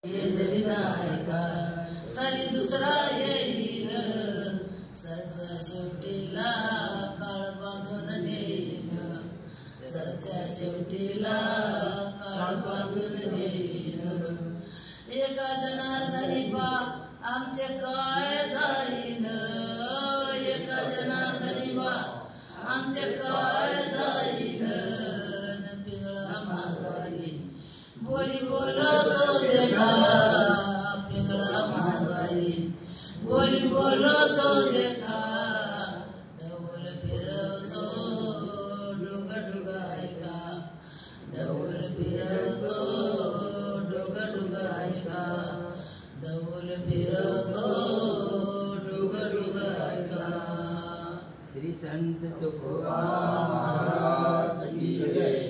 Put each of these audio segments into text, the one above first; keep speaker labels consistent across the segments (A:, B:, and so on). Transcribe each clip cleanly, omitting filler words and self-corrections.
A: जरी नाही का तरी दुसरा येईल सरच्या शेवटीला काळ बांधून नेईल सरच्या शेवटीला काळ बांधून नेईल एका जनार्दनी बा आमचे काय जाईन एका जनार्दनी बा आमचे काय जाईन पिंगळा माघारी बोली बोलतो देखा पिंगळा माघारी बोली बोलतो देखा ढोल फिरवतो डुग डुग ऐका ढोल फिरवतो डुग डुग ऐका ढोल फिरवतो डुग डुग ऐका
B: श्री संत तुकोबार महाराज की जय।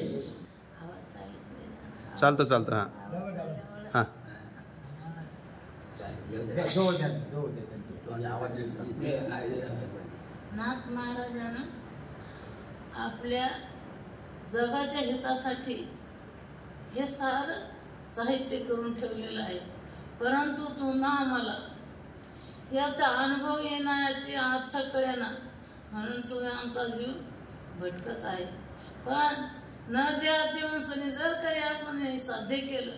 C: चालतं चालतं हां
A: नाथ महाराजांना आपल्या जगाच्या हितासाठी हे सारं साहित्य करून ठेवलेलं आहे, परंतु पुन्हा आम्हाला याचा अनुभव येण्याची आज सगळ्यांना म्हणून तुम्ही आमचा जीव भटकत आहे। पण न देवाची उंचणी जर तरी आपण हे साध्य केलं,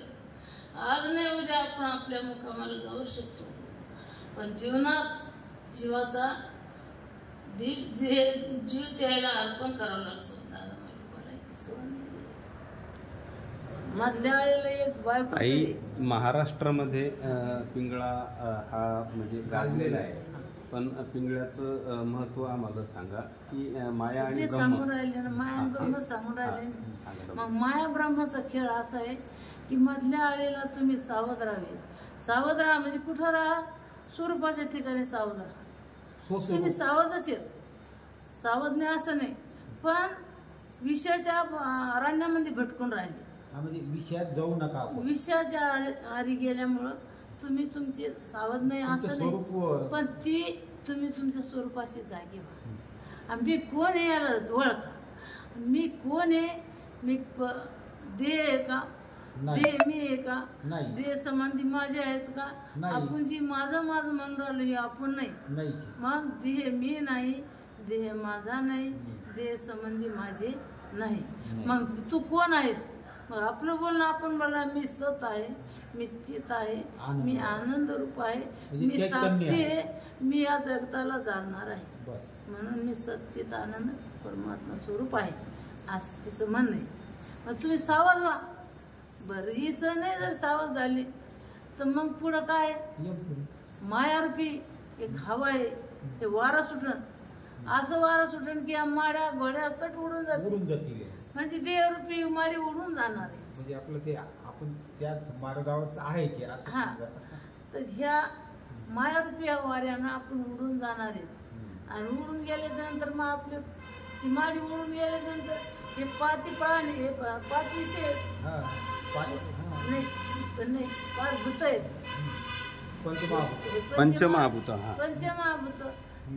A: आज नाही उद्या आपण आपल्या मुक्कामाला जाऊ शकतो। पण जीवनात जीवाचा जीव त्याला अर्पण करावा लागतो। दादा मला बोलायचं मधल्या वेळेला एक बायको
C: आई महाराष्ट्रामध्ये पिंगळा हा म्हणजे गाजलेला आहे, पण पिंगळ्याचं महत्व आम्हाला सांगा की माया आणि ब्रह्म
A: सांगून राहिले ना, माया आणि ब्रह्म सांगून राहिले। मग माया ब्रह्माचा खेळ असा आहे की मधल्या आळीला तुम्ही सावध राहावे। सावध राहा म्हणजे कुठं राहा, स्वरूपाच्या ठिकाणी सावध राहा। तुम्ही सावधच आहेत, सावध नाही असं नाही, पण विषयाच्या अरण्यामध्ये भटकून राहिले,
B: म्हणजे विषयात जाऊ नका।
A: विषयाच्या आरी गेल्यामुळं तुम्ही तुमचे सावध नाही असं नाही, पण ती तुम्ही तुमच्या स्वरूपाशी जागे व्हा। मी कोण आहे याला ओळखा, मी कोण आहे, मी देह आहे का, देह मी आहे का, देह संबंधी माझे आहेत का, आपण जी माझं माझं म्हणून राहिलो आपण नाही। मग देह मी नाही, देह माझा नाही, देह संबंधी माझे नाही। मग तू कोण आहेस? मग आपलं बोलणं आपण बोला, मी सत आहे, मी चित आहे, मी आनंद रूप आहे, मी साक्षी आहे, मी या जगताला जाणणार आहे, म्हणून मी सच्चित आनंद परमात्मा स्वरूप आहे असं तिचं म्हणणं आहे। मग तुम्ही सावध व्हा। बरं इथं नाही जर सावध झाली तर मग पुढं काय, मायारूपी एक हवा आहे, हे वारा सुटण, असं वारा सुटण की या माड्या घोड्या चट उडून जातील, म्हणजे देहरूपी माडी उडून जाणार आहे।
B: म्हणजे आपलं ते आपण त्या मार्गावर आहे
A: हा, तर ह्या मायारूपी या वाऱ्यानं आपण उडून जाणार आहे। आणि उडून गेल्याच्या नंतर मग आपली ती माडी उडून गेल्याच्या नंतर हे पाच प्राणी, हे पाच विषय नाही, पाच भूत आहेत,
C: पंचमहाभूत
A: पंचमहाभूत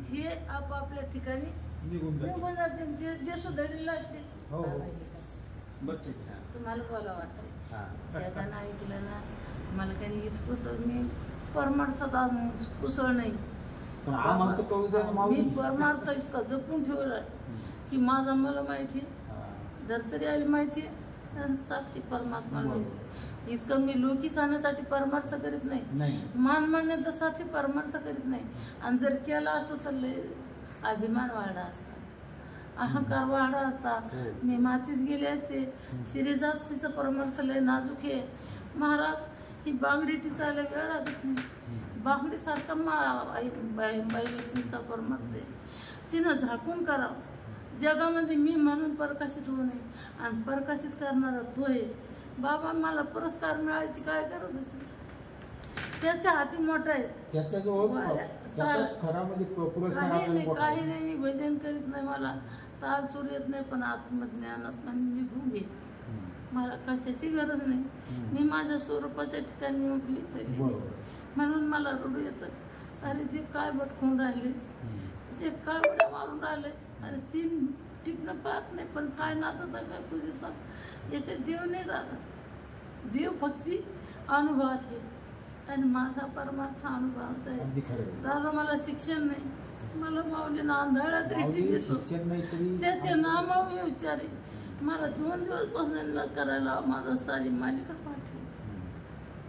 A: हे आपापल्या ठिकाणी निघून जातील, जे सुधारलेलं असतील। तुम्हाला बोला वाटतं जगानं ऐकलं ना, मला काही हीच कुसळ नाही, परमार्थात कुसळ नाही, मी परमार्थ इतका जपून ठेवला की माझा मला माहिती, धरतरी आली माहिती, साक्षी परमात्मा इतकं मी लोकी सांगण्यासाठी परमार्थ करीत नाही, मान मानण्यासाठी परमार्थ करीत नाही। आणि जर केला असतं तर लय अभिमान वाढला असता, अहंकार वाढला असता, मी मातीत गेले असते। शिरीजात तिचं परमार्थ लय नाजूक आहे महाराज, ही बांगडी टिचायला वेळ लागत नाही, बांगडीसारखा बाई लक्ष्मीचा परमार्थ आहे, तिनं झाकून करावं। जगामध्ये मी म्हणून प्रकाशित होऊ नये, आणि प्रकाशित करणारा तो आहे। बाबा मला पुरस्कार मिळायची काय गरज होती, त्याच्या हाती मोठा आहे, काही नाही, मी भजन करीत नाही, मला ताल चूर येत नाही, पण आत्मज्ञानात मी भुंगे, मला कशाची गरज नाही, मी माझ्या स्वरूपाच्या ठिकाणी उठलीच आहे। म्हणून मला रडू येतं, अरे जे काय भटकून राहिले, जे काय उड्या मारून राहिले, अरे तीन टिपणं पाहत नाही, पण काय नाचत आहे काय पूजेचा, याच्यात देव नाही दादा, देव भक्ती अनुभवात आहे आणि माझा परमार्थ अनुभवाचा आहे.
B: अगदी खरं.
A: दादा मला शिक्षण नाही, मला माऊलीनं आंधळ्या दृष्टी
B: माऊली
A: देतो,
B: शिक्षण नाही तरी
A: त्याचे नाम मी विचारे. मला 2 दिवस बसून करायला माझा साधी मालिका पाठवली.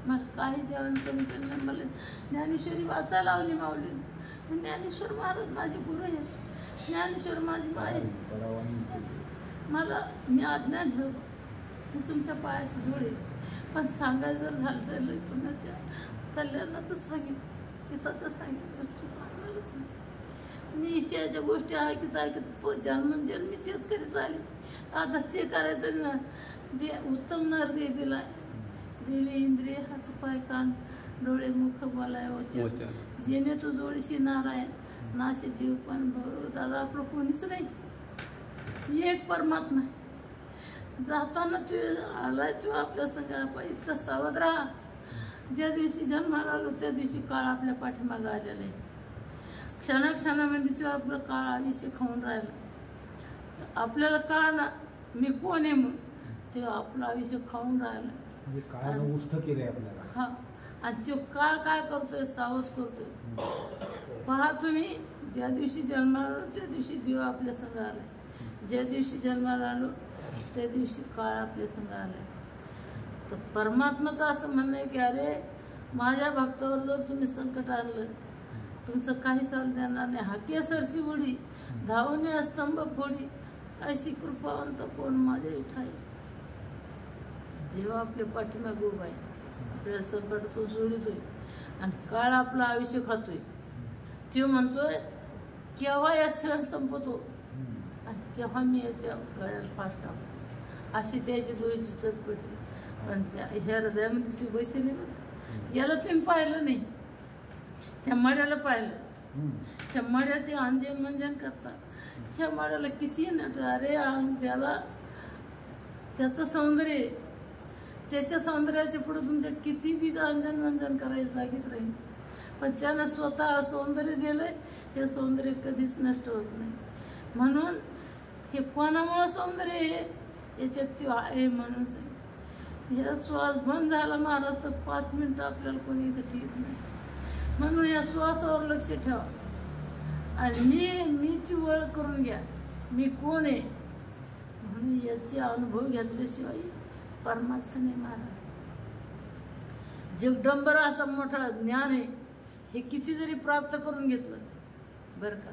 A: मला काही जेवण कमी केलं नाही. मला ज्ञानेश्वरी वाचायला लावली माऊली. ज्ञानेश्वर महाराज माझे गुरु आहेत, ज्ञानेश्वर माझी माय. मला मी अज्ञान ठेव, मी तुमच्या पायाची धुळे. पण सांगायचं जर झालं तर लक्ष्मणाच्या कल्याणाचं सांगेन, पिताचं सांगेन, गोष्टी सांगणारच नाही. मी ईश्वराच्या गोष्टी ऐकत जन्मी तेच करीत आली. आता ते करायचं ना. उत्तम नरदे दिलाय, दिले इंद्रिय हात पाय कान डोळे मुख बोलाय वचन, जेणे तू जोडीशी नारायण नाशे जीव पण बरोबर. दादा आपलं कोणीच नाही, एक परमात्मा. जाताना तू आलाय, तू आपल्या संग इतका सावध राहा. ज्या दिवशी जन्माला आलो त्या दिवशी काळ आपल्या पाठीमागं आलेला आहे. क्षणाक्षणामध्ये तू आपलं काळ आयुष्य खाऊन राहिलं. आपल्याला कळालं मी कोण आहे म्हणून, ते आपलं आयुष्य खाऊन राहिलं.
B: म्हणजे काळानं उष्ट केलंय आपल्याला.
A: हा, आणि तो काळ काय करतोय, सावध करतोय. पहा तुम्ही, ज्या दिवशी जन्माला आलो त्या दिवशी जीव आपल्या संग आलाय. ज्या दिवशी जन्माला आलो त्या दिवशी काळ आपल्या संग आलाय. तर परमात्माचं असं म्हणणं आहे की अरे माझ्या भक्तावर जर तुम्ही संकट आणलं, तुमचं काही चालू देणार नाही. हाके सरशी उडी धावणे स्तंभ फोडी, अशी कृपावंत कोण माझ्या इठाई. देव आपल्या पाठीमागे उभा आहे, आपल्याला संकट तो सोडितोय आणि काळ आपलं आयुष्य खातोय. तो म्हणतोय केव्हा या क्षण संपतो आणि केव्हा मी याच्या गळ्याला फास टाकतो. अशी त्याची डोळ्याची चटपटी. पण त्या ह्या हृदयामध्ये ती बसली नाही. याला तुम्ही पाहिलं नाही, ह्या मड्याला पाहिलं. ह्या मड्याचे अंजन मंजन करतात. ह्या मड्याला किती नट. अरे त्याला त्याचं सौंदर्य, त्याच्या सौंदर्याच्या पुढे तुमच्या किती बी अंजन मंजन करायचं जागीच राहील. पण त्यानं स्वतः सौंदर्य दिलंय, हे सौंदर्य कधीच नष्ट होत नाही. म्हणून हे कोणामुळं सौंदर्य आहे, याच्यात तो आहे म्हणून. हे श्वास बंद झाला महाराज तर 5 मिनिटं आपल्याला कोणी इथं ठीक नाही. म्हणून या श्वासावर लक्ष ठेवा आणि मीची ओळख करून घ्या, मी कोण आहे म्हणून. याचे अनुभव घेतल्याशिवाय परमार्थ नाही महाराज. जगदंबर असा मोठा ज्ञान आहे, हे किती जरी प्राप्त करून घेतलं बरं का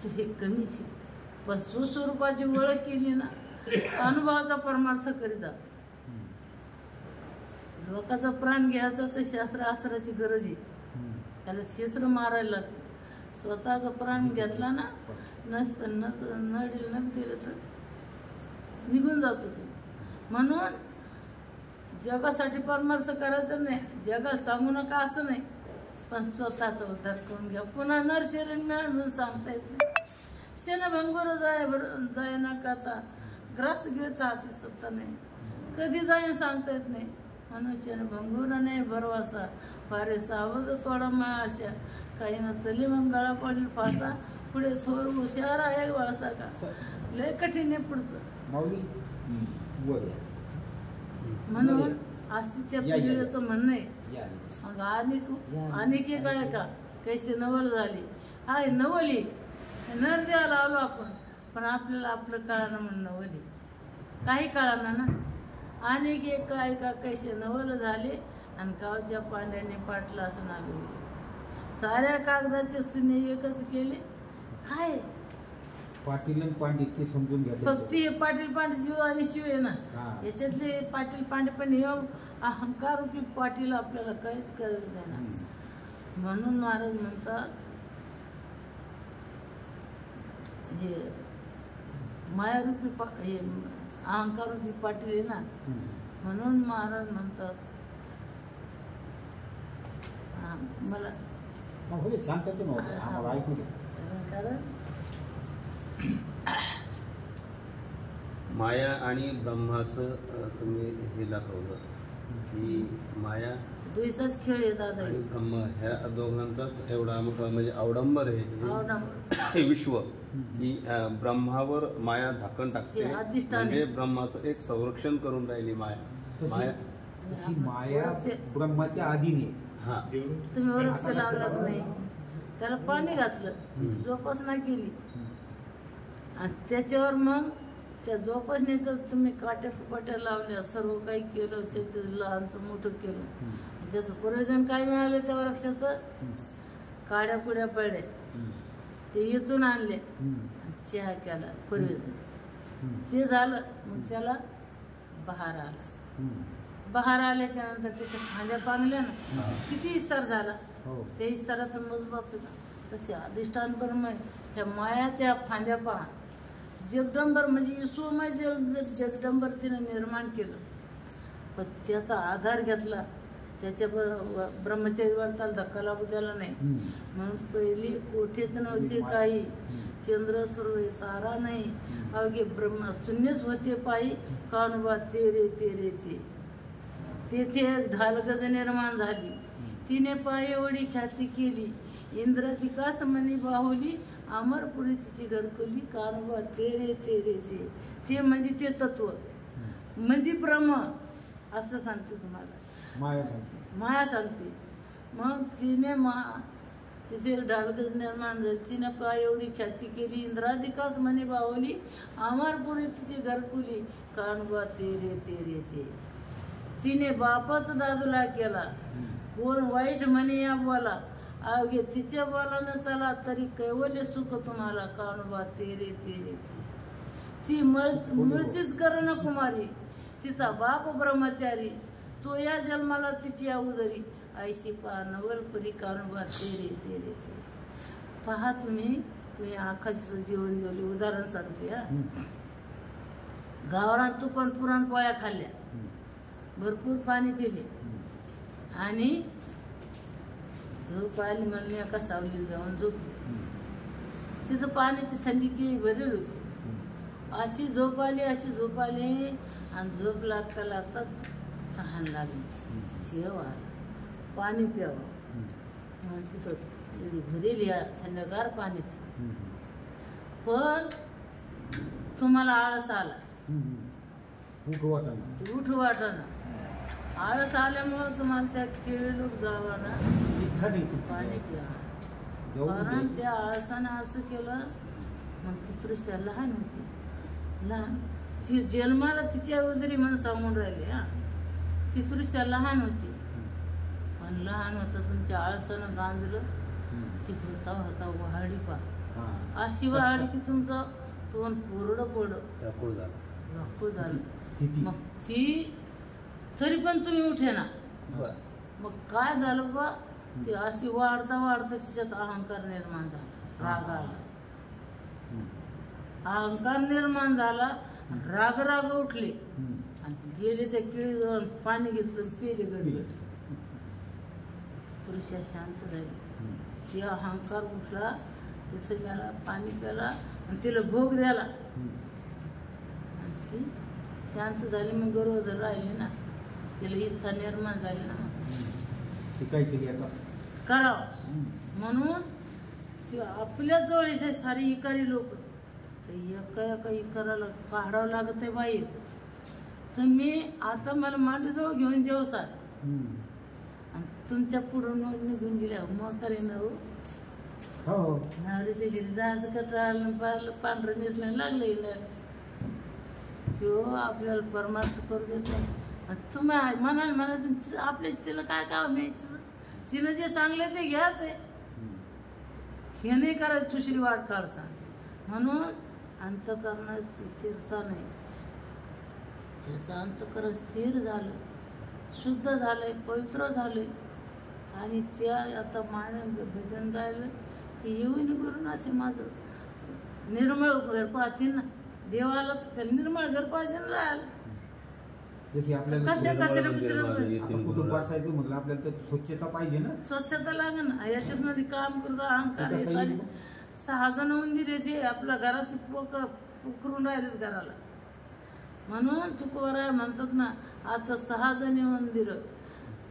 A: तर हे कमीच आहे. पण सुस्वरूपाची ओळख केली ना, अनुभवाचा परमार्थ करीत जा. लोकांचा प्राण घ्यायचा तर शास्त्र आसराची गरज आहे, त्याला शस्त्र मारायला लागतं. स्वतःचा प्राण घेतला ना, नडील नक दिलं तर निघून जातो तो. म्हणून जगासाठी परमार्थ करायचं नाही, जगात सांगू नका असं नाही, पण स्वतःचा उद्धार करून घ्या. पुन्हा नरशरण मिळाल म्हणून सांगता येत नाही. क्षणभंगुर जाय ना करता ग्रास घ्यायचा हाती सत्ता नाही, कधी जाईन सांगता येत नाही. म्हणून क्षणभंगुर नाही भरवासा, फारे सावध थोडा माया आशा, काही ना चली मग गळा पडेल फासा, पुढे थोर हुशार आहे वळसा का, लय कठीण आहे पुढचं. म्हणून अशी त्या पिढीचं म्हणणं आहे. मग अनेक एक आहे का कैसे नवल झाली, आहे नवली नर द्यायला आलो आपण, पण आपल्याला आपलं कळानं म्हणून नवली काही कळाना ना. अनेक एक काय का कैसे नवल झाले आणि गावच्या पांड्याने पाटला असं नागवले. साऱ्या कागदाचे तुने एकच केले काय
B: पाटील आणि पांडित ते समजून घ्या.
A: फक्त पाटील पांडे जीव आणि शिव आहे ना, याच्यातले पाटील पांडे. पण हे अहंकार रूपी पाटील आपल्याला काहीच करत नाही ना. म्हणून महाराज म्हणतात हे मायारूपी हे अहंकार रूपी पाटील आहे ना. म्हणून महाराज म्हणतात मला
B: सांगतात आम्हाला ऐकू दे.
A: कारण
C: माया आणि ब्रह्माचं तुम्ही हे दाखवलं की माया
A: दुईचाच खेळ आहे दादा
C: आणि ब्रह्म ह्या दोघांचाच एवढा मोठा म्हणजे अवडंबर आहे विश्व की ब्रह्मावर माया झाकण टाकते. म्हणजे ब्रह्माचं एक संरक्षण करून राहिली माया.
B: तशी माया ब्रह्माच्या आधीने
C: हा
A: तुम्ही वृक्ष लावलाच नाही, त्याला पाणी घातलं, जोपासना केली आणि त्याच्यावर मग त्या जोपासनेचं तुम्ही काट्या लावल्या, सर्व काही केलं, त्याचं लहानचं मोठं केलं, त्याचं प्रयोजन काय मिळालं त्या वृक्षाचं? काड्या पुड्या पडल्या, ते इचून आणले, चहा केला, प्रयोजन ते झालं. मग त्याला बहार आला. बहार आल्याच्या नंतर त्याच्या फांद्या पांगल्या ना, किती विस्तार झाला, त्या विस्ताराचं मोजमाप तसे अधिष्ठान ब्रह्म त्या मायाच्या फांद्या पहा. जगदंबर म्हणजे विश्वमय जगदंबर तिनं निर्माण केलं, पण त्याचा आधार घेतला, त्याच्या ब्रह्मचर्यवंताला धक्का लागू द्याला नाही. म्हणून पहिली कोठेच नव्हते काही, चंद्र सूर्य तारा नाही, अवघे ब्रह्म शून्यच होते पायी, कानुबा तेरे तेरे ते. तेथे एक ढालगज निर्माण झाली, तिने पायवडी ख्याती केली, इंद्रधिकास मनी बाहुली, अमरपुरी तिची घरकुली, कानुबा तेरे तेरे ते. ते म्हणजे ते तत्व, म्हणजे ब्रह्म असं सांगते तुम्हाला, माया सांगते. मग तिने तिचे ढालगज निर्माण झाली, तिने पायवडी ख्याती केली, इंद्राधिकास मनी बाहुली, अमरपुरी तिची घरकुली, कानुबा तेरे तेरे ते. तिने बापाचा दादूला केला, कोण वाईट म्हणे या बोला, अवघे तिच्या बोलानं चला, तरी कैवल्य सुख तुम्हाला, कानुबा तेरे तेरे ते. ती मूळचीच कर्ण कुमारी, तिचा बाप ब्रह्मचारी, तो या जन्माला तिची अवधरी, ऐशी पहा नवलपरी, कानुबा तेरे तेरे ते. पहा तुम्ही आकाशाचं जीवन दिली. उदाहरण सांगते हा. गावरात तुपण पुरणपोळ्या खाल्ल्या, भरपूर पाणी पिले आणि झोप आली म्हणून एका सावलीला जाऊन झोपली. तिथं पाण्याची थंडी केळी भरेल होती. अशी झोप आली आणि झोप लागता लागताच तहान लागली, जेव आला, पाणी प्यावं म्हणून तिथं भरेल या थंडगार पाण्याची. पण तुम्हाला आळस आला, उठू वाटाना. आळस आल्यामुळं तुम्हाला त्या केळीलोक जावा ना, पाणी प्या. कारण त्या आळसानं असं केलं. मग ती तृष्या लहान होती, लहान, ती जन्माला तिच्या उदरी म्हणून सांगून राहिली. हा, ती तृष्या लहान होती, पण लहान होता तुमच्या आळसानं गांजलं, ती होता वहाडी पा, अशी वहाडी की तुमचं तोंड कोरडं पडलं, लाकूड झालं. मग ती तरी पण तुम्ही उठे ना. मग काय झालं बा, ते अशी वाढता तिच्यात अहंकार निर्माण झाला, राग आला, अहंकार निर्माण झाला, राग उठले आणि गेले त्या केळी जाऊन पाणी घेतलं, पेले गडगड. पुरुषा शांत झाली, ती अहंकार उठला, तिथं गेला, पाणी प्याला आणि तिला भोग द्याला आणि ती शांत झाली. मग गरोदर राहिली ना, तिला इच्छा निर्माण झाली ना,
B: काहीतरी
A: करावं म्हणून. ती आपल्या जवळ इथे सारी इकारी लोक, एका इकाराला काढावं लागत आहे बाई. तर मी आता मला माझ्याजवळ घेऊन जेवसाल आणि तुमच्या पुढून निघून गेल्या मोकारी न नवरीच्या घरी जायचं कटाळलं, पांढरं नेसलं लागलं. तो आपल्याला परमार्थ करू देत नाही. तुम्ही म्हणाल आपल्याच तिला काय काम आहे, तिनं जे सांगलं ते घ्यायचं आहे, हे नाही करायचं दुसरी वाट काढसा. म्हणून अंतःकरणात स्थिरता नाही. ज्याचं अंतःकरण स्थिर झालं, शुद्ध झालंय, पवित्र झालंय आणि त्या आता माने भजन गायलं की येऊन गुरुनाथे माझं निर्मळ घर पाहतील ना, देवाला निर्मळ घर पाहिजे ना राहायला.
B: जशी आपल्याला कुटुंब असायचं म्हटलं आपल्याला तर स्वच्छता पाहिजे ना,
A: स्वच्छता लागेल ना. याच्यात मध्ये काम करतो अहंकार. 6 जण मंदिर येते आपल्या घराची पोखरून राहिलेत घराला. म्हणून तुकोबाराय म्हणतात ना, आता 6 जणी मंदिर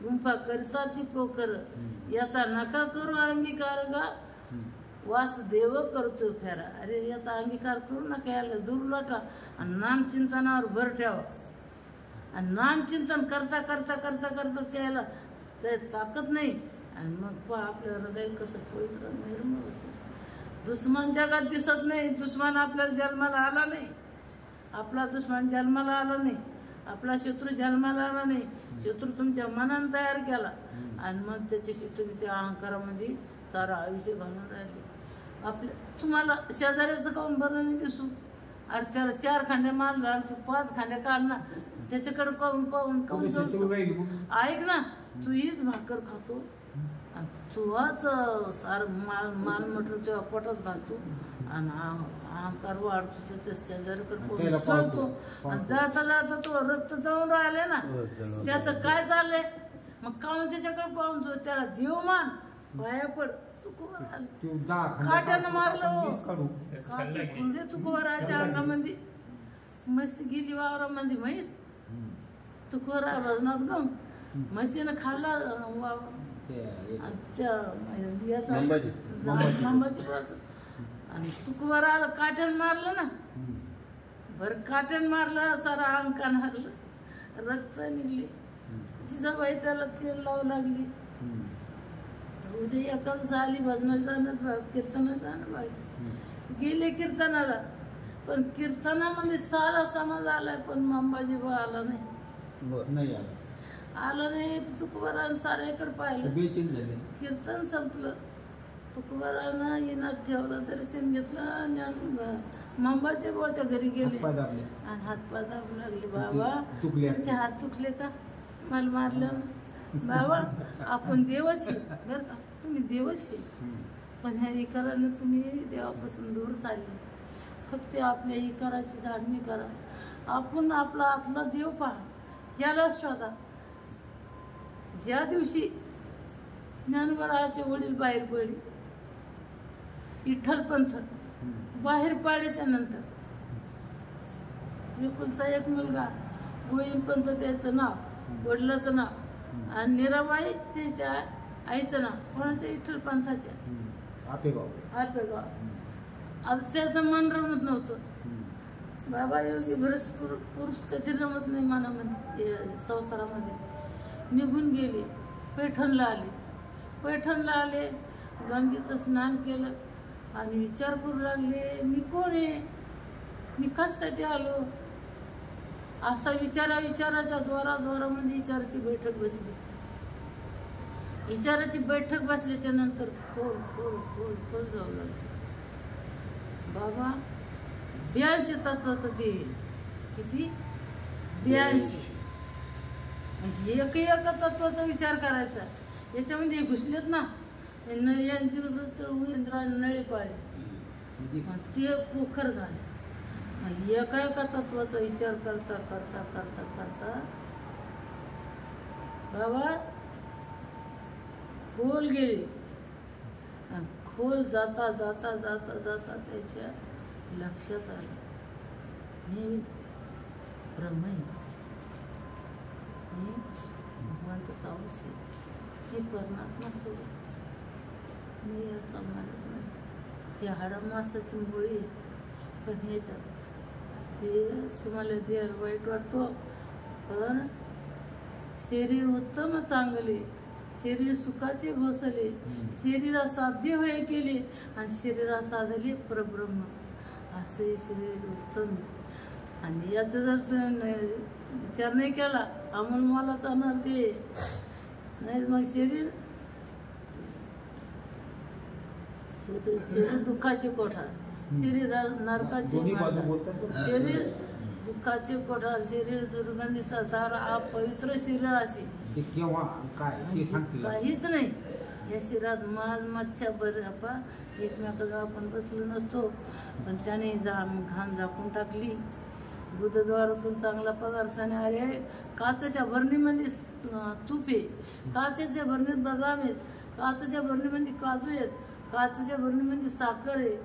A: गुंफा करता ती पोखर, याचा नका करू अंगीकार गा, वासुदेव करतो फेरा. अरे याचा अंगीकार करू नका, याला दूर लोटा आणि नामचिंतनावर भर ठेवा. आणि नामचिंतन करता करता करता करता त्याला ते ताकद नाही आणि मग आपलं हृदय कसं पवित्र निर्मळ होतं. दुश्मन जगात दिसत नाही, दुश्मन आपल्याला जन्माला आला नाही, आपला दुश्मन जन्माला आला नाही, आपला शत्रू जन्माला आला नाही. शत्रू तुमच्या मनानं तयार केला आणि मग त्याच्याशी तुम्ही त्या अहंकारामध्ये सारं आयुष्य घालून राहिले. आपल्या तुम्हाला शेजाऱ्याचं काऊन बरं नाही दिसू? अरे त्याला 4 खांडे माल घाल, 5 खांडे काढ ना, त्याच्याकडे पाहून पाहून काऊन ऐक ना, तू हीच भाकर खातो आणि तुझाच सार माल मटर तुझ्या पोटात घालतो आणि अहंकार वाढतो, त्याच्या शेजाऱ्याकडे चढतो आणि जाता जाता तो रक्त जाऊन राहिले ना, त्याचं काय चाललंय मग काऊन त्याच्याकडे पाहून जो त्याला देव मान पाया पड. काट्यानं मारलं काटे खुंडे तुकोराच्या अंगामध्ये, म्हशी गेली वावरामध्ये म्हैस, तुकोरा वजनात घेऊन म्हशीनं खाल्ला नंबाची बाजू आणि तुकोरा आला, काट्यानं मारलं ना, बरं काट्यानं मारलं, सारा अंकान हरलं, रक्त निघली. जिजाबाई त्याला तेल लावू लागली. उद्या एकाच झाली भजनाला जाणं, कीर्तनाला जाणं बाई गेले कीर्तनाला, पण कीर्तनामध्ये सारा समाज आलाय पण अंबाजी बा आला नाही. आला नाही. तुकोबारानं साऱ्याकडे पाहिलं, कीर्तन संपलं. तुकोबारानं इनात ठेवलं, दर्शन घेतलं आणि अंबाजी बाच्या घरी गेले आणि हातपाय दाबू लागले. बाबा तुमचे हात तुटले का? मला मारलं. बाबा आपण देवच आहे बरं का, तुम्ही देवच आहे, पण ह्या इकारानं तुम्ही देवापासून दूर चालले. फक्त आपल्या इकाराची जाणणी करा. आपण आपला आतला देव पहा, याला शोधा. ज्या दिवशी ज्ञानोबाराचे वडील बाहेर पडले, विठ्ठलपंथ बाहेर पाडल्याच्या नंतर एकुलता एक मुलगा गोविंदपंथ त्याचं नाव, वडिलाचं नाव, आणि नीराबाई त्याच्या आईचं नाव. कोणाच्या? विठ्ठलपंथाच्या आपेगाव. आता त्याचं मन रमत नव्हतं. बाबा योगी बरेच पुरुष कधी रमत नाही मनामध्ये, संसारामध्ये. निघून गेले, पैठणला आले, गंगेचं स्नान केलं आणि विचार करू लागले, मी कोण आहे, मी कशासाठी आलो. असा विचाराच्या द्वारामध्ये विचाराची बैठक बसली. विचाराची बैठक बसल्याच्या नंतर खोल जाऊ लागले. बाबा 82 तत्वाचं ते किती? 82. एका तत्वाचा विचार करायचा. याच्यामध्ये घुसलेत ना यांची नळी पाळली, ते पोखर झाले. एका तत्वाचा विचार करता करता करता करता बाबा खोल गेले. खोल जाता जाता जाता जाता त्याच्या लक्षात आलं, मी ब्रह्म आहे, मी भगवंताचा अंश आहे, मी परमात्मा सोडून मी याचा मालक नाही. या हाडामासाची मुळी पण ह्याच्यात ते तुम्हाला द्यायला वाईट वाटतो, पण शरीर उत्तम चांगले, शरीर सुखाचे घोसले, शरीरा साध्य होय केले आणि शरीरा साधले परब्रह्म. असे शरीर उत्तम. आणि याचा जर विचार नाही केला अमोल मला चालणार ते नाही. मग शरीर दुःखाचे कोठार, शरीर नरकाचे, शरीर दुःखाचे कोठार, शरीर दुर्गंधीचा दार, अपवित्र शरीर असे काहीच नाही. या शरीरात माल मच्छा बरं एकमेकाला आपण बसलो नसतो, पण त्याने घाण झाकून टाकली. बुधद्वारातून चांगला पदार्थाने आले. काचेच्या भरणीमध्ये तूप आहे, काचेच्या भरणीत बदाम आहेत, काचेच्या भरणीमध्ये काजू आहेत, काचेच्या भरणीमध्ये साखर आहे.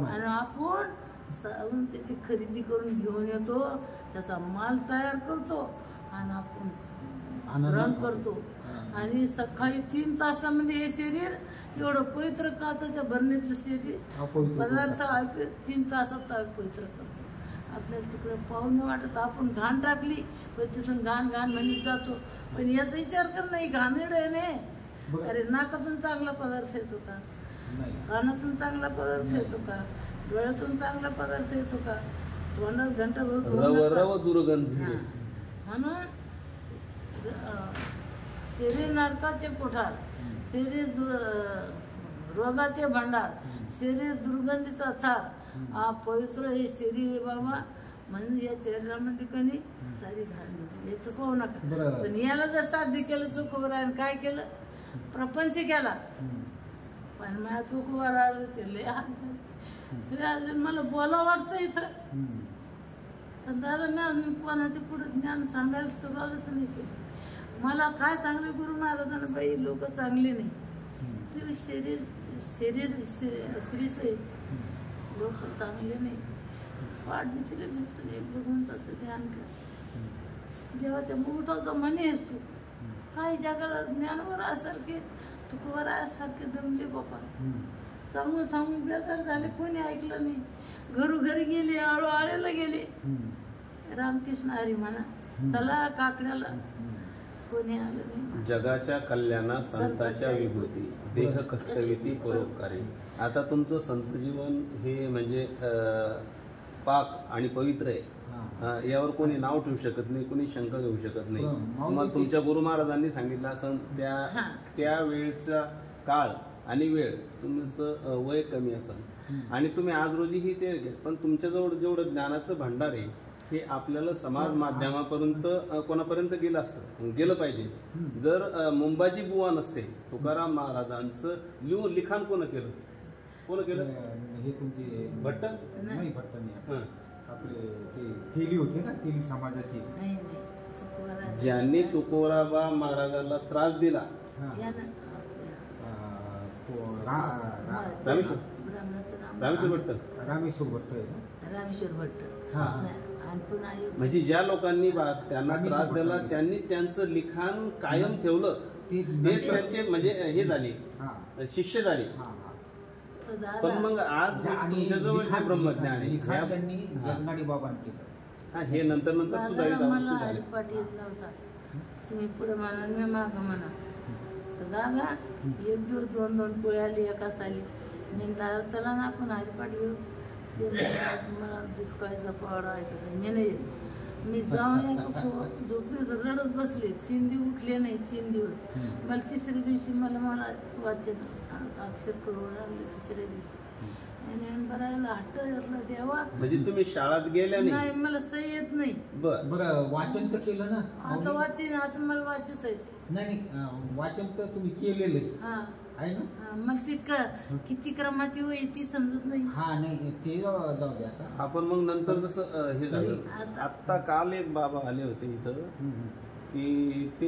A: आणि आपण त्याची खरेदी करून घेऊन येतो, त्याचा माल तयार करतो आणि आपण रन करतो. आणि सकाळी 3 तासामध्ये हे शरीर एवढं पवित्र काचेच्या भरणीतलं शरीर पदार्थ 3 तासात पवित्र करतो. आपल्याला तिकडं पाहून नाही वाटत. आपण घाण टाकली पण तिथून घाण घाण म्हणत जातो. पण याचा विचार कर नाही, घाणेरडं आहे नाही. अरे नाकातून चांगला पदार्थ येतो का? कानातून चांगला पदार्थ येतो का? डोळ्यातून चांगला पदार्थ येतो का? तोंडात घंटा
C: दुर्गंधी.
A: म्हणून शरीर नरकाचे कोठार, शरीर रोगाचे भांडार, शरीर दुर्गंधीचा थार. हा पवित्र हे शरीर आहे बाबा. म्हणजे या शरीरामध्ये कणी सारी घाण हे चुकवू नका. पण याला जर साध्य केलं चुकवर आहे, काय केलं? प्रपंच केला. पण माझ्या चुकवर आलं चले अजून मला बोला वाटतं इथं. पण दादा मी अजून कोणाच्या पुढे ज्ञान सांगायला सुरुवातच नाही केली. मला काय सांगले गुरु महाराजांना, बाई लोक चांगले नाही, तरी शरीर शरीर श्रीच आहे, लोक चांगले नाही. वाट दिसले नसून एक भगवंताचं ध्यान कर. देवाच्या मुकुटाचा म्हणे आहेस तू. काही जगाला ज्ञानवर आसारखे चुकवर आसारखे दमले बाबा. सांगून सांगून बेजार झाले, कोणी ऐकलं नाही. घरोघरी गेले, आळोआळ्याला गेले. रामकृष्ण हरी म्हणा, त्याला काकड्याला कोणी आलं नाही.
C: जगाच्या कल्याणा संतांच्या विभूती, देह कष्टवेती परोपकारी. आता तुमचं संत जीवन हे म्हणजे पाक आणि पवित्र आहे. यावर कोणी नाव ठेवू शकत नाही, कोणी शंका घेऊ शकत नाही. मग तुमच्या गुरु महाराजांनी सांगितलं असं त्या वेळचा काळ आणि वेळ, तुमचं वय कमी असेल आणि तुम्ही आज रोजीही ते घेत, पण तुमच्याजवळ जेवढं ज्ञानाचं भांडार आहे हे आपल्याला समाज माध्यमापर्यंत कोणापर्यंत गेलं असतं, गेलं पाहिजे. जर मुंबाजी बुवा नसते, तुकाराम महाराजांचं लिखाण कोण केलं? कोण केलं?
B: हे तुमचे
C: भट्ट
B: नाही, भट्ट नाही, आपले ते तेली होते ना, तेली समाजाची.
C: ज्यांनी तुकोराबा महाराजांना त्रास दिला, रामेश्वर भट्ट.
B: रामेश्वर भट्ट आहे ना,
A: रामेश्वर भट्ट.
C: म्हणजे ज्या लोकांनी त्यांना त्रास दिला त्यांनी त्यांचं लिखाण कायम ठेवलं, तेच त्यांचे म्हणजे हे झाले, शिष्य झाले. पण मग आज तुमच्याजवळ जे ब्रह्मज्ञान आहे
B: त्यांनी जगनाडी बाबांनी केलं.
C: हे नंतर नंतर सुधारित
A: मला हरिपाठ येत नव्हता. तुम्ही पुढे म्हणा, मी माग म्हणा. दादा एक दिवस 2-2 पोळी आली, एकाच आली. मी दादा चला ना आपण हरिपाठ घेऊ. ते मला दुष्काळीचा पावडा ऐकायचा, मी नाही. मी जाऊन झोपडीत रडत बसले. 3 दिवस उठले नाही, 3 दिवस. मला तिसऱ्या दिवशी मला वाचन अक्षर करून आणले. तिसऱ्या दिवशी आणि बरायला हट्ट घातला देवा.
C: म्हणजे तुम्ही शाळेत गेल्या
A: नाही, मला सही येत नाही.
B: बरं वाचन तर केलं ना?
A: आता वाचन, आता मला वाचत आहे.
B: नाही, वाचन तर तुम्ही केलेलं आहे ना.
A: मग ती किती क्रमाची होई ती समजत नाही.
B: हा नाही, ते जाऊ दे आता.
C: आपण मग नंतर जसं हे झालं. आता काल एक बाबा आले होते इथं की ते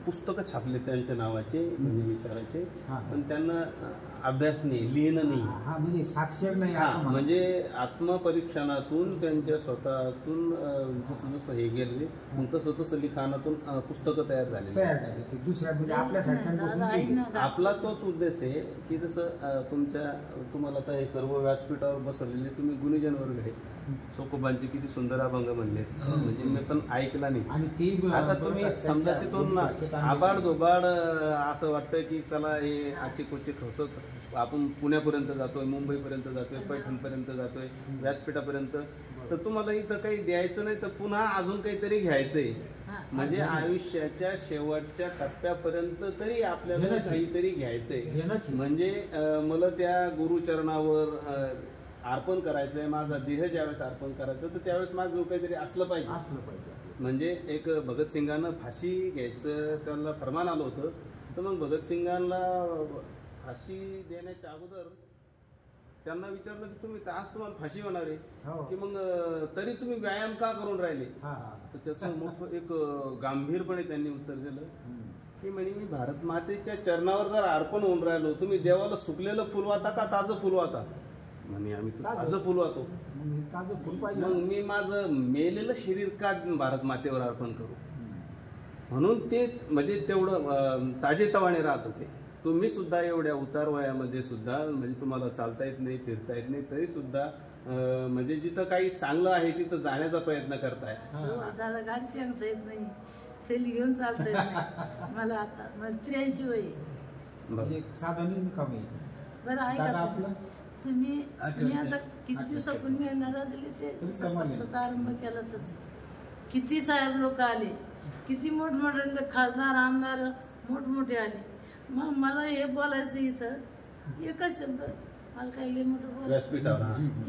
C: पुस्तकं छापले त्यांच्या नावाचे, म्हणजे विचारायचे, पण त्यांना अभ्यास नाही, लिहिणं नाही.
B: म्हणजे साक्षर नाही.
C: म्हणजे आत्मपरीक्षणातून त्यांच्या स्वतःतून जसं जसं हे गेले, मग तसं तसं लिखाणातून पुस्तकं तयार झाली.
B: दुसऱ्या म्हणजे आपल्यासाठी
C: आपला तोच उद्देश आहे की जसं तुम्हाला आता हे सर्व व्यासपीठावर बसवलेले तुम्ही गुणीजन वर्ग आहे. चोकोबांचे किती सुंदर अभंग म्हणले, म्हणजे मी पण ऐकला नाही. आणि आता तुम्ही समजा तिथून आबाड धोबाड असं वाटतं की चला हे आचे कोचे खसत आपण पुण्यापर्यंत जातोय, मुंबईपर्यंत जातोय, पैठणपर्यंत जातोय, व्यासपीठापर्यंत. तर तुम्हाला इथं काही द्यायचं नाही तर पुन्हा अजून काहीतरी घ्यायचंय. म्हणजे आयुष्याच्या शेवटच्या टप्प्यापर्यंत तरी आपल्याला काहीतरी घ्यायचंय. म्हणजे मला त्या गुरुचरणावर अर्पण करायचंय, माझा देह ज्यावेळेस अर्पण करायचं तर त्यावेळेस माझं काहीतरी असलं पाहिजे. म्हणजे एक भगतसिंगांना फाशी घ्यायचं त्यांना फरमान आलं होतं, तर मग भगतसिंगांना फाशी देण्याच्या अगोदर त्यांना विचारलं की तुम्ही आज तुम्हाला फाशी होणार आहे की मग तरी तुम्ही व्यायाम का करून राहिले. तर त्याचं मोठं एक गांभीरपणे त्यांनी उत्तर दिलं की म्हणे मी भारत मातेच्या चरणावर जर अर्पण होऊन राहिलो, तुम्ही देवाला सुकलेलं फुलवाता का ताजं फुलवाता? म्हणे आम्ही ताजं फुलवातो. मग मी माझं मेलेलं शरीर का भारत मातेवर अर्पण करू? म्हणून ते म्हणजे तेवढं ताजेतवाने राहत होते. तुम्ही सुद्धा एवढ्या उतार वयामध्ये सुद्धा म्हणजे तुम्हाला चालता येत नाही, फिरता येत नाही, तरी सुद्धा म्हणजे जिथं काही चांगलं आहे तिथं जाण्याचा प्रयत्न करताय.
A: दादा गाडी सांगता येत नाही, थैली घेऊन चालता येत नाही मला. आता मला 83 वय आहे.
B: साधन काम आहे.
A: बरं ऐका तुम्ही, मी आता किती दिवसापून मी नाराजली ते आरंभ केला. तसं किती साहेब लोक आले, किती मोठमोठे खासदार आमदार मोठमोठे आले. मग मला हे बोलायचं इथं एकच शब्द, मला काही लय मोठं बोलायचं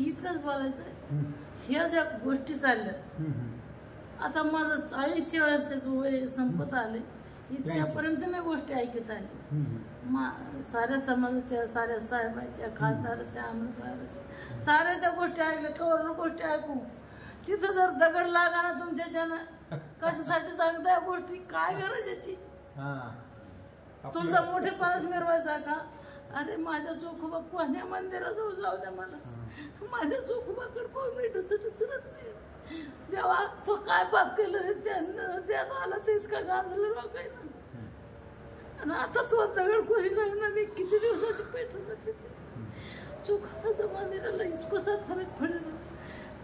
A: इतकंच बोलायचं. ह्या ज्या गोष्टी चालल्यात, आता माझं 40 वर्षाचं वय संपत आले, इतक्यापर्यंत मी गोष्टी ऐकत आले. साऱ्या समाजाच्या, साऱ्या साहेबाच्या, खासदाराच्या, आमदाराच्या, साऱ्याच्या गोष्टी ऐकल्या. कवर गोष्टी ऐकू, तिथं जर दगड लागा ना तुमच्याच्यानं, कशासाठी सांगता गोष्टी, काय गरज याची? तुमचा मोठेपणाच मिरवायचा का? अरे माझ्या चोखोबा कोण्या मंदिराजवळ जाऊ द्या मला, माझ्या चोखोबाकडे पाहून मी डसरत नाही. देवा तो काय पाप केलं रे त्यानं, त्याला आला तेच का गाजलं लोकांना. आणि आता तो दगड कोणी नाही ना, मी किती दिवसाची पेटत होते. चोखोबाच्या मंदिराला इतकोसा फरक पडेल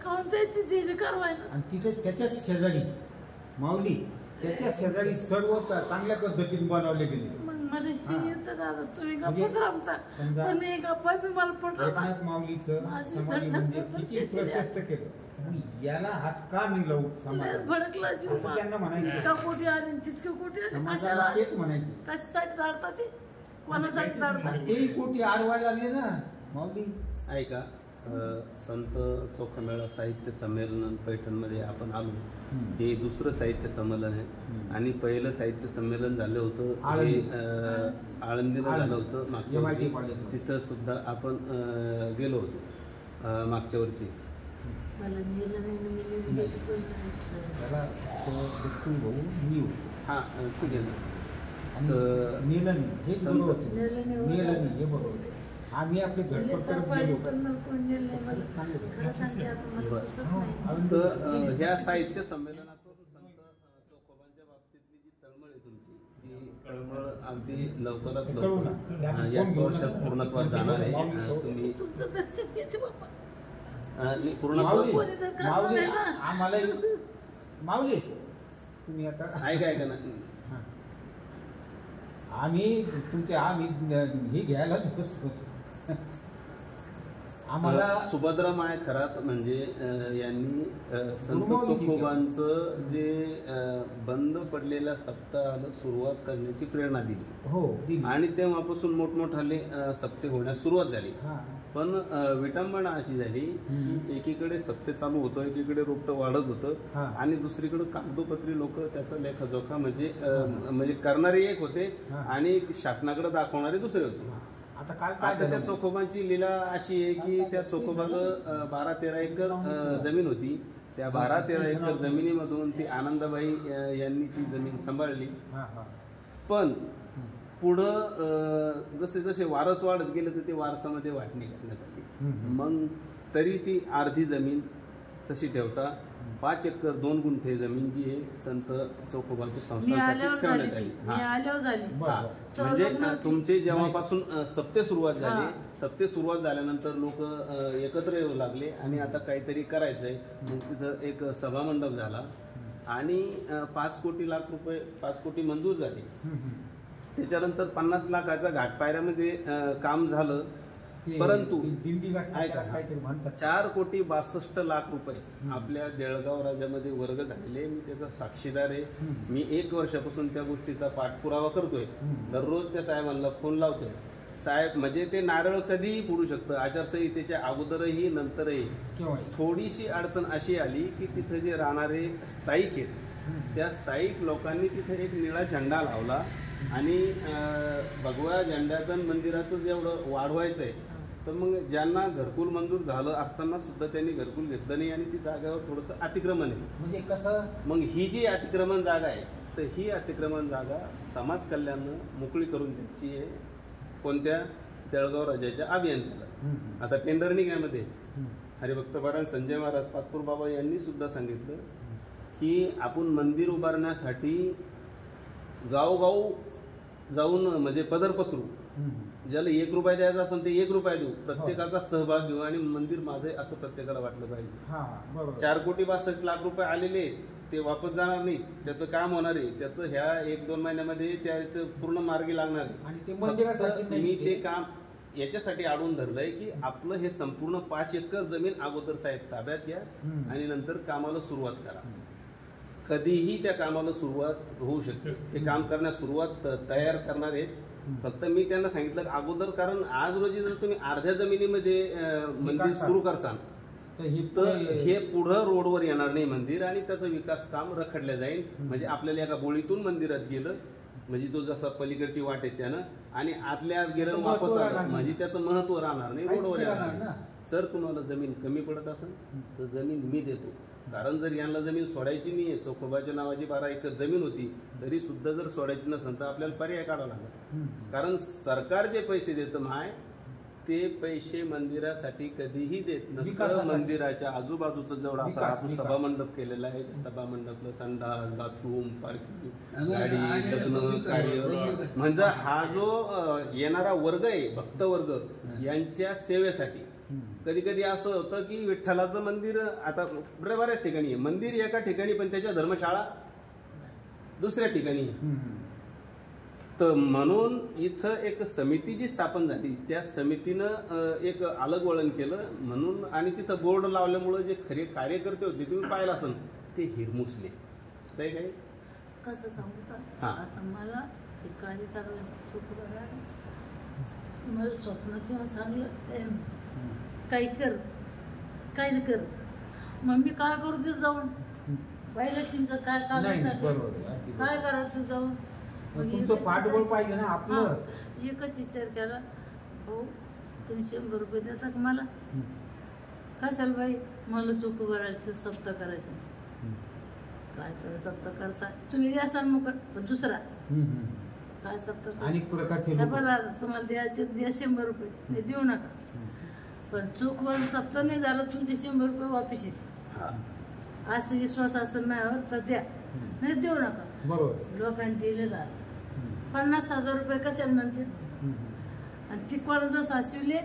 A: काहून त्याची झीज करवायला.
B: आणि तिथे त्याच्याच शेजारी माऊली, त्याच्या शेजारी सर्व चांगल्या पद्धतीने बनवले गेले.
A: मग मला हे येतं दादा, तुम्ही गप्पा थांबता, पण मी गप्पा मी मला पटत.
B: माऊलीचं समाधी म्हणजे किती प्रशस्त केलं, याला हात का नाही लावू समाज
A: भडकला जीव.
B: त्यांना म्हणायचं
A: इतका कोटी आले, तितके कोटी आले,
B: समाजाला तेच म्हणायचे.
A: कशासाठी धाडतात ते, कोणासाठी धाडतात
B: तेही कोटी आडवायला लागले ना माऊली.
C: ऐका, संत चोखामेळा साहित्य संमेलन पैठणमध्ये आपण आलो. हे दुसरं साहित्य संमेलन आहे आणि पहिलं साहित्य संमेलन झालं होतं आळंदीला झालं होतं मागच्या वर्षी. तिथं सुद्धा आपण गेलो होतो मागच्या वर्षी. हा ठीक आहे
B: ना. आम्ही आपले घरपोच
C: ह्या साहित्य संमेलनातून संत चोखोबांच्या बाबतीतली जी तळमळ आहे तुमची, ती तळमळ अगदी लवकरात लवकर याच वर्षात पूर्णत्वात जाणार आहे. तुम्ही
B: आम्हाला माऊली तुम्ही आता
C: ऐका ना,
B: आम्ही हे घ्यायलाच बसतो. आम्हाला
C: सुभद्रा माय खरात म्हणजे यांनी संत चोखोबांचं जे बंद पडलेल्या सप्ताहाला सुरुवात करण्याची प्रेरणा दिली.
B: हो,
C: आणि तेव्हापासून मोठमोठाले सप्ते होण्यास सुरुवात झाली. पण विटंबना अशी झाली, एकीकडे सत्य चालू होतं, एकीकडे रोपटं वाढत होतं आणि दुसरीकडे कागदोपत्री लोक त्याचा लेखाजोखा म्हणजे करणारे एक होते आणि शासनाकडे दाखवणारे दुसरे होते. आता त्या चोखोबांची लीला अशी आहे की त्या चोखोबाला 12-13 एकर जमीन होती. त्या 12-13 एकर जमिनीमधून ती आनंदबाई यांनी ती जमीन सांभाळली. पण पुढं जसे जसे वारस वाढत गेलं तर ते वारसामध्ये वाटणी करण्यात आली. मग तरी ती अर्धी जमीन तशी ठेवता 5 एकर 2 गुंठे जमीन जी आहे संत चोखोबांच्या संस्थांसाठी ठेवण्यात आली. म्हणजे तुमचे जेव्हापासून सप्ते सुरुवात झाली, सप्ते सुरुवात झाल्यानंतर लोक एकत्र येऊ लागले आणि आता काहीतरी करायचंय. मग तिथं एक सभामंडप झाला आणि 5 कोटी मंजूर झाले. त्याच्यानंतर 50 लाखाच्या घाटपायऱ्यामध्ये काम झालं. परंतु 4,62,00,000 आपल्या देळगाव राज्यामध्ये वर्ग झालेले. मी त्याचा साक्षीदार आहे. मी 1 वर्षापासून त्या गोष्टीचा पाठपुरावा करतोय. दररोज त्या साहेबांना फोन लावतोय. साहेब म्हणजे ते नारळ कधीही पुढू शकतं. आचारसंहितेच्या अगोदरही नंतरही थोडीशी अडचण अशी आली की तिथे जे राहणारे स्थायिक आहेत त्या स्थायिक लोकांनी तिथे एक निळा झेंडा लावला आणि भगवा झेंड्याचं मंदिराचं जेवढं वाढवायचं आहे तर मग ज्यांना घरकुल मंजूर झालं असताना सुद्धा त्यांनी घरकुल घेतलं नाही आणि ती जागेवर थोडंसं अतिक्रमण आहे. म्हणजे कसं, मग ही जी अतिक्रमण जागा आहे तर ही अतिक्रमण जागा समाज कल्याणानं मोकळी करून द्यायची आहे. कोणत्या? देळगाव राज्याच्या अभियंत्याला. आता टेंडर निघण्यामध्ये हरिभक्त परायण संजय महाराज पाचपूर बाबा यांनी सुद्धा सांगितलं की आपण मंदिर उभारण्यासाठी गावगाव जाऊन म्हणजे पदर पसरू, ज्याला 1 रुपया द्यायचा असेल ते 1 रुपया देऊ, प्रत्येकाचा सहभाग घेऊ आणि मंदिर माझे असं प्रत्येकाला वाटलं पाहिजे. 4 कोटी 62 लाख रुपये आलेले ते वापस जाणार नाही, त्याचं काम होणार आहे, त्याचं ह्या 1-2 महिन्यामध्ये त्याचं पूर्ण मार्गी लागणार आहे. मी ते काम याच्यासाठी अडवून धरलंय की आपलं हे संपूर्ण 5 एकर जमीन अगोदर साहेब ताब्यात घ्या आणि नंतर कामाला सुरुवात करा. कधीही त्या कामाला सुरुवात होऊ शकते, ते काम करण्यास सुरुवात तयार करणार आहेत. फक्त मी त्यांना सांगितलं अगोदर, कारण आज रोजी जर तुम्ही अर्ध्या जमिनीमध्ये मंदिर सुरू करसाल तर हे पुढं रोडवर येणार नाही मंदिर आणि त्याचं विकास काम रखडलं जाईल. म्हणजे आपल्याला एका बोळीतून मंदिरात गेलं म्हणजे तो जसा पलीकडची वाट आहे त्यानं आणि आतल्या गेलं वापस आलं म्हणजे त्याचं महत्व राहणार नाही, रोडवर येणार नाही. जर तुम्हाला जमीन कमी पडत असेल तर जमीन मी देतो, कारण जर यांना जमीन सोडायची नाही, चोखोबाच्या नावाची 12 एकर जमीन होती तरी सुद्धा जर सोडायची नसेल तर आपल्याला पर्याय काढावा लागेल. कारण सरकार जे पैसे देतं माय ते पैसे मंदिरासाठी कधीही देत नसतं. मंदिराच्या आजूबाजूचं जेवढा असा आपण सभामंडप केलेला आहे, सभामंडपला संडास, बाथरूम, पार्किंग, गाडी, लग्न कार्य, म्हणजे हा जो येणारा वर्ग आहे भक्त वर्ग यांच्या सेवेसाठी. कधी कधी असं होतं की विठ्ठलाचं मंदिर आता बऱ्याच ठिकाणी आहे, मंदिर एका ठिकाणी पण त्याच्या धर्मशाळा दुसऱ्या ठिकाणी. तर म्हणून इथं एक समिती जी स्थापन झाली त्या समितीनं एक अलग वळण केलं म्हणून, आणि तिथं बोर्ड लावल्यामुळे जे खरे कार्यकर्ते होते तुम्ही पाहिलं असेल ते हिरमुसले काय काय
A: कसं सांगू का. आता मला मला स्वप्नाचं सांगलं काही कर काही कर, मग मी काय करू ते जाऊन बायलक्ष्मीचं काय काय करायचं जाऊन
B: तुमचं पाठबळ पाहिजे ना आपलं.
A: एकच विचार केला, हो तुम्ही 100 रुपये देता का मला. काय चाल बाई मला चोख भरायचं सप्ताह करायचं. काय कर सप्ताह करता तुम्ही द्याचाल मुकट, पण दुसरा काय सप्ताह
B: अनेक प्रकारचे
A: तुम्हाला द्यायचे द्या 100 रुपये, नाही देऊ नका. पण चूक वर सप्ताह नाही झालं तुमचे 100 रुपये वापिस येते. असं विश्वास असं नाही तर द्या, नाही देऊ नका.
B: बरोबर
A: लोकांनी दिले झालं 50,000 रुपये कशाला म्हणते. आणि चिकवाला जो सासविले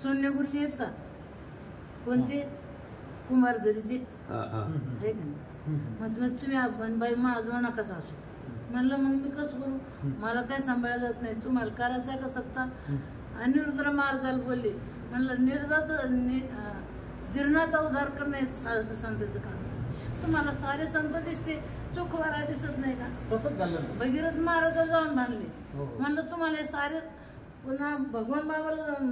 A: सोन्या गुरुजी आहेत का कोणते कुमारझरीचे आहे का नाही. तुम्ही बाई माझं नका सासू म्हणलं, मग मी कसं करू, मला काय सांभाळलं जात नाही, तुम्हाला करायचं आहे का सत्ता. आणि रुद्र महाराजाला बोलले, म्हणलं जीर्णाचा उद्धार करणे संतांचं काम. तुम्हाला सारे संत दिसते, चोखवारा दिसत नाही का.
B: तसंच झालं.
A: भगीरथ महाराजाला जाऊन मानले, म्हणलं तुम्हाला हे सारे पुन्हा भगवान बाबाला जाऊन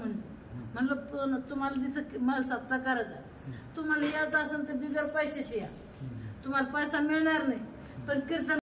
A: म्हणलं तुम्हाला तिथं मला सत्ता करायचा, तुम्हाला यायचं असेल तर बिगर पैशाची या, तुम्हाला पैसा मिळणार नाही पण कीर्तन